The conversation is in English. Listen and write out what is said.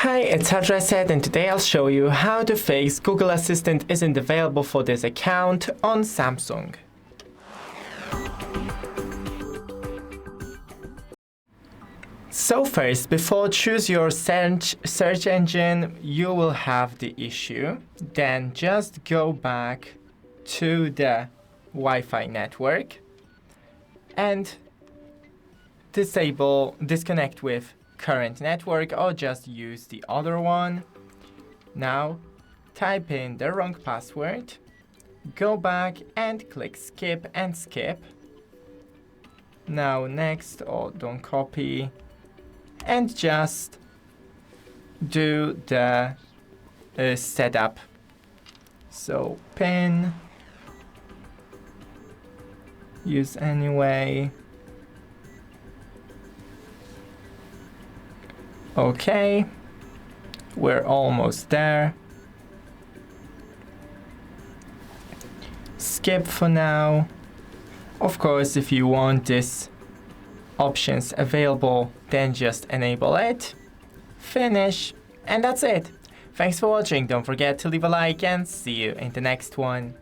Hi, it's HardReset, and today I'll show you how to fix Google Assistant isn't available for this account on Samsung. So first, before choose your search engine, you will have the issue. Then just go back to the Wi-Fi network and disconnect with current network or just use the other one. Now type in the wrong password, go back and click skip and skip. Now next, or don't copy, and just do the setup. So pin, use anyway. Okay, we're almost there. Skip for now. Of course, if you want this options available, then just enable it. Finish, and that's it. Thanks for watching. Don't forget to leave a like and see you in the next one.